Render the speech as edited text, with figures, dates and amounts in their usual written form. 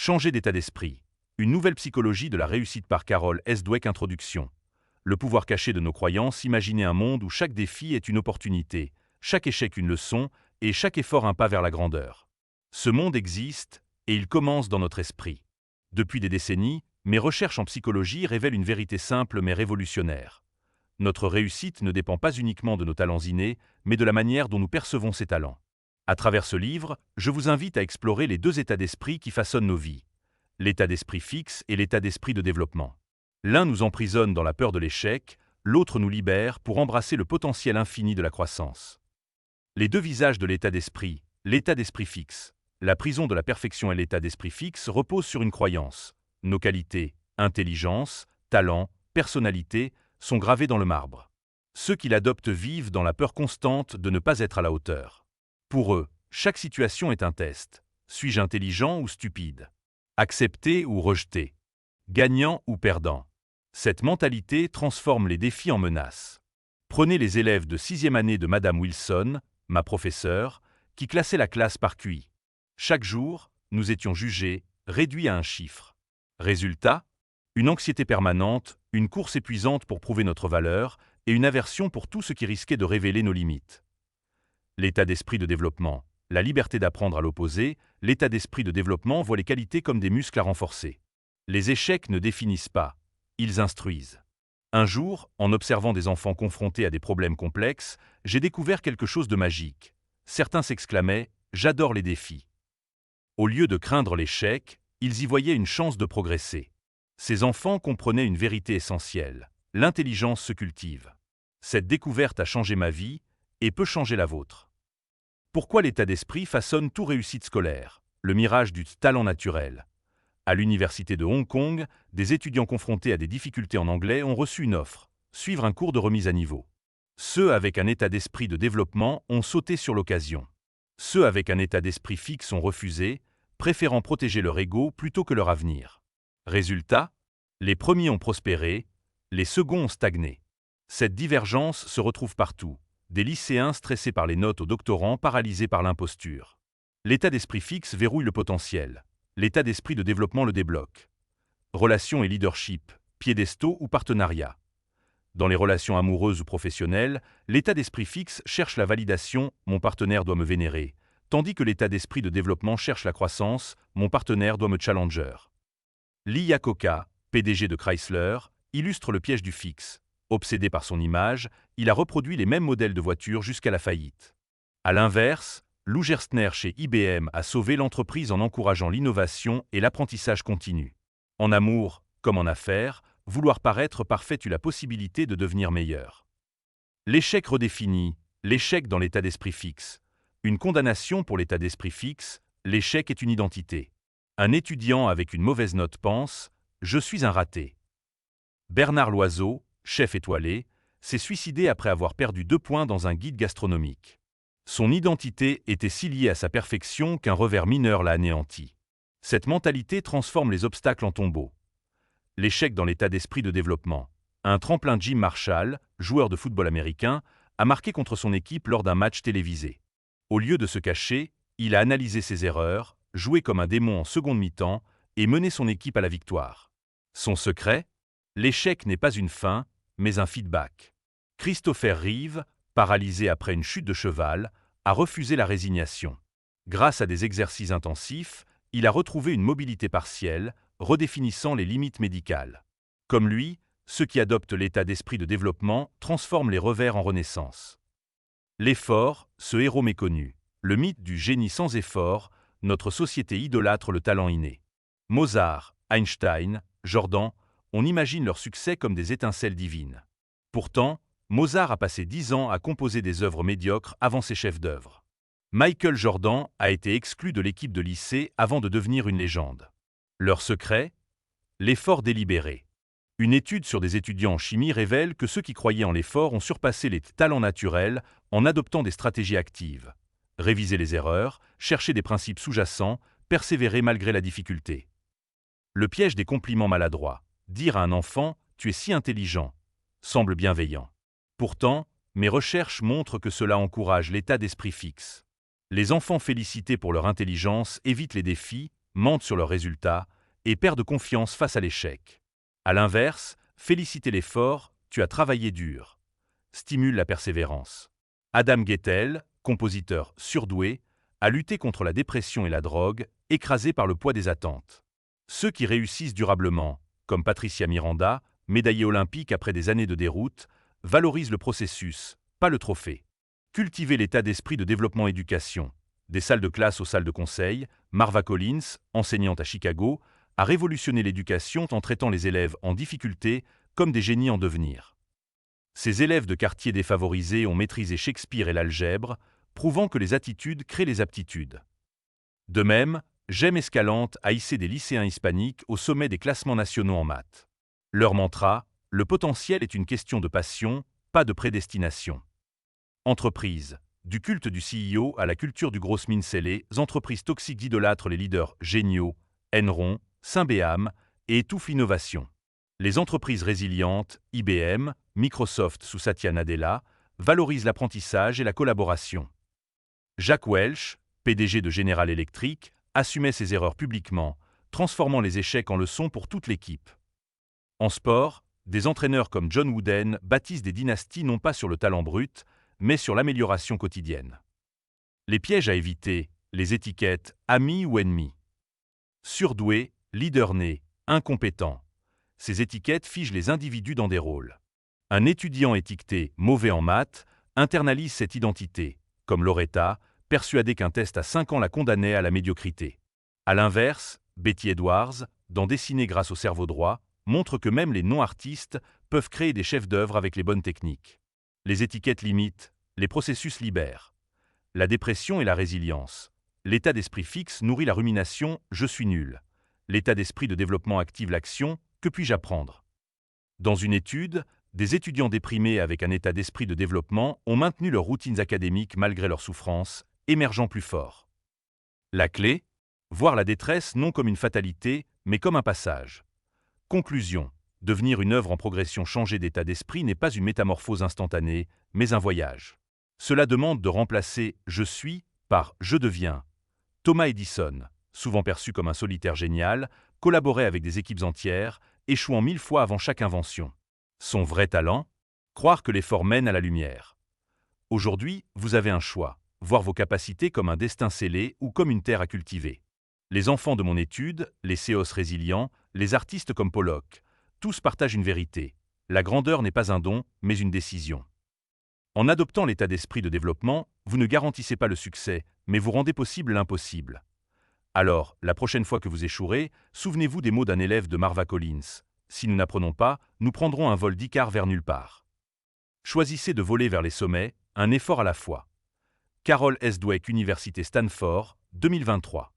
Changer d'état d'esprit. Une nouvelle psychologie de la réussite par Carol S. Dweck. Introduction. Le pouvoir caché de nos croyances. Imaginez un monde où chaque défi est une opportunité, chaque échec une leçon, et chaque effort un pas vers la grandeur. Ce monde existe, et il commence dans notre esprit. Depuis des décennies, mes recherches en psychologie révèlent une vérité simple mais révolutionnaire. Notre réussite ne dépend pas uniquement de nos talents innés, mais de la manière dont nous percevons ces talents. À travers ce livre, je vous invite à explorer les deux états d'esprit qui façonnent nos vies. L'état d'esprit fixe et l'état d'esprit de développement. L'un nous emprisonne dans la peur de l'échec, l'autre nous libère pour embrasser le potentiel infini de la croissance. Les deux visages de l'état d'esprit fixe. La prison de la perfection et l'état d'esprit fixe reposent sur une croyance. Nos qualités, intelligence, talent, personnalité, sont gravés dans le marbre. Ceux qui l'adoptent vivent dans la peur constante de ne pas être à la hauteur. Pour eux, chaque situation est un test. Suis-je intelligent ou stupide? Accepté ou rejeté? Gagnant ou perdant? Cette mentalité transforme les défis en menaces. Prenez les élèves de 6e année de Madame Wilson, ma professeure, qui classait la classe par QI. Chaque jour, nous étions jugés, réduits à un chiffre. Résultat, une anxiété permanente, une course épuisante pour prouver notre valeur et une aversion pour tout ce qui risquait de révéler nos limites. L'état d'esprit de développement, la liberté d'apprendre à l'opposé, l'état d'esprit de développement voit les qualités comme des muscles à renforcer. Les échecs ne définissent pas, ils instruisent. Un jour, en observant des enfants confrontés à des problèmes complexes, j'ai découvert quelque chose de magique. Certains s'exclamaient « J'adore les défis ». Au lieu de craindre l'échec, ils y voyaient une chance de progresser. Ces enfants comprenaient une vérité essentielle. L'intelligence se cultive. Cette découverte a changé ma vie et peut changer la vôtre. Pourquoi l'état d'esprit façonne toute réussite scolaire? Le mirage du talent naturel. À l'université de Hong Kong, des étudiants confrontés à des difficultés en anglais ont reçu une offre, suivre un cours de remise à niveau. Ceux avec un état d'esprit de développement ont sauté sur l'occasion. Ceux avec un état d'esprit fixe ont refusé, préférant protéger leur ego plutôt que leur avenir. Résultat, les premiers ont prospéré, les seconds ont stagné. Cette divergence se retrouve partout. Des lycéens stressés par les notes aux doctorants paralysés par l'imposture. L'état d'esprit fixe verrouille le potentiel. L'état d'esprit de développement le débloque. Relations et leadership, piédestaux ou partenariats. Dans les relations amoureuses ou professionnelles, l'état d'esprit fixe cherche la validation « mon partenaire doit me vénérer », tandis que l'état d'esprit de développement cherche la croissance « mon partenaire doit me challenger ». Lee Iacocca, PDG de Chrysler, illustre le piège du fixe. Obsédé par son image, il a reproduit les mêmes modèles de voitures jusqu'à la faillite. À l'inverse, Lou Gerstner chez IBM a sauvé l'entreprise en encourageant l'innovation et l'apprentissage continu. En amour, comme en affaires, vouloir paraître parfait eut la possibilité de devenir meilleur. L'échec redéfini, l'échec dans l'état d'esprit fixe. Une condamnation pour l'état d'esprit fixe, l'échec est une identité. Un étudiant avec une mauvaise note pense « Je suis un raté ». Bernard Loiseau, chef étoilé, s'est suicidé après avoir perdu 2 points dans un guide gastronomique. Son identité était si liée à sa perfection qu'un revers mineur l'a anéanti. Cette mentalité transforme les obstacles en tombeaux. L'échec dans l'état d'esprit de développement. Un tremplin Jim Marshall, joueur de football américain, a marqué contre son équipe lors d'un match télévisé. Au lieu de se cacher, il a analysé ses erreurs, joué comme un démon en seconde mi-temps et mené son équipe à la victoire. Son secret? L'échec n'est pas une fin, mais un feedback. Christopher Reeve, paralysé après une chute de cheval, a refusé la résignation. Grâce à des exercices intensifs, il a retrouvé une mobilité partielle, redéfinissant les limites médicales. Comme lui, ceux qui adoptent l'état d'esprit de développement transforment les revers en renaissance. L'effort, ce héros méconnu. Le mythe du génie sans effort, notre société idolâtre le talent inné. Mozart, Einstein, Jordan, on imagine leur succès comme des étincelles divines. Pourtant, Mozart a passé 10 ans à composer des œuvres médiocres avant ses chefs-d'œuvre. Michael Jordan a été exclu de l'équipe de lycée avant de devenir une légende. Leur secret? L'effort délibéré. Une étude sur des étudiants en chimie révèle que ceux qui croyaient en l'effort ont surpassé les talents naturels en adoptant des stratégies actives. Réviser les erreurs, chercher des principes sous-jacents, persévérer malgré la difficulté. Le piège des compliments maladroits. Dire à un enfant « tu es si intelligent » semble bienveillant. Pourtant, mes recherches montrent que cela encourage l'état d'esprit fixe. Les enfants félicités pour leur intelligence évitent les défis, mentent sur leurs résultats et perdent confiance face à l'échec. À l'inverse, féliciter l'effort, tu as travaillé dur, stimule la persévérance. Adam Guettel, compositeur surdoué, a lutté contre la dépression et la drogue, écrasé par le poids des attentes. Ceux qui réussissent durablement, comme Patricia Miranda, médaillée olympique après des années de déroute, valorisent le processus, pas le trophée. Cultiver l'état d'esprit de développement-éducation. Des salles de classe aux salles de conseil, Marva Collins, enseignante à Chicago, a révolutionné l'éducation en traitant les élèves en difficulté comme des génies en devenir. Ces élèves de quartiers défavorisés ont maîtrisé Shakespeare et l'algèbre, prouvant que les attitudes créent les aptitudes. De même, Jem Escalante a hissé des lycéens hispaniques au sommet des classements nationaux en maths. Leur mantra, le potentiel est une question de passion, pas de prédestination. Entreprise. Du culte du CEO à la culture du grosse mine scellée, entreprises toxiques idolâtrent les leaders géniaux, Enron, Symbéam et étouffent l'innovation. Les entreprises résilientes, IBM, Microsoft sous Satya Nadella, valorisent l'apprentissage et la collaboration. Jack Welch, PDG de General Electric, assumait ses erreurs publiquement, transformant les échecs en leçons pour toute l'équipe. En sport, des entraîneurs comme John Wooden bâtissent des dynasties non pas sur le talent brut, mais sur l'amélioration quotidienne. Les pièges à éviter, les étiquettes amis ou ennemis. Surdoué, leader né, incompétent. Ces étiquettes figent les individus dans des rôles. Un étudiant étiqueté mauvais en maths internalise cette identité, comme Loretta, persuadée qu'un test à 5 ans la condamnait à la médiocrité. À l'inverse, Betty Edwards, dans Dessiner grâce au cerveau droit, montre que même les non-artistes peuvent créer des chefs-d'œuvre avec les bonnes techniques. Les étiquettes limitent, les processus libèrent. La dépression et la résilience. L'état d'esprit fixe nourrit la rumination « je suis nul ». L'état d'esprit de développement active l'action « que puis-je apprendre ?» Dans une étude, des étudiants déprimés avec un état d'esprit de développement ont maintenu leurs routines académiques malgré leurs souffrances, émergeant plus forts. La clé ? Voir la détresse non comme une fatalité, mais comme un passage. Conclusion. Devenir une œuvre en progression, changer d'état d'esprit n'est pas une métamorphose instantanée, mais un voyage. Cela demande de remplacer « je suis » par « je deviens ». Thomas Edison, souvent perçu comme un solitaire génial, collaborait avec des équipes entières, échouant 1000 fois avant chaque invention. Son vrai talent ? Croire que l'effort mène à la lumière. Aujourd'hui, vous avez un choix, voir vos capacités comme un destin scellé ou comme une terre à cultiver. Les enfants de mon étude, les CEOs résilients, les artistes comme Pollock, tous partagent une vérité. La grandeur n'est pas un don, mais une décision. En adoptant l'état d'esprit de développement, vous ne garantissez pas le succès, mais vous rendez possible l'impossible. Alors, la prochaine fois que vous échouerez, souvenez-vous des mots d'un élève de Marva Collins. Si nous n'apprenons pas, nous prendrons un vol d'Icare vers nulle part. Choisissez de voler vers les sommets, un effort à la fois. Carol S. Dweck, Université Stanford, 2023.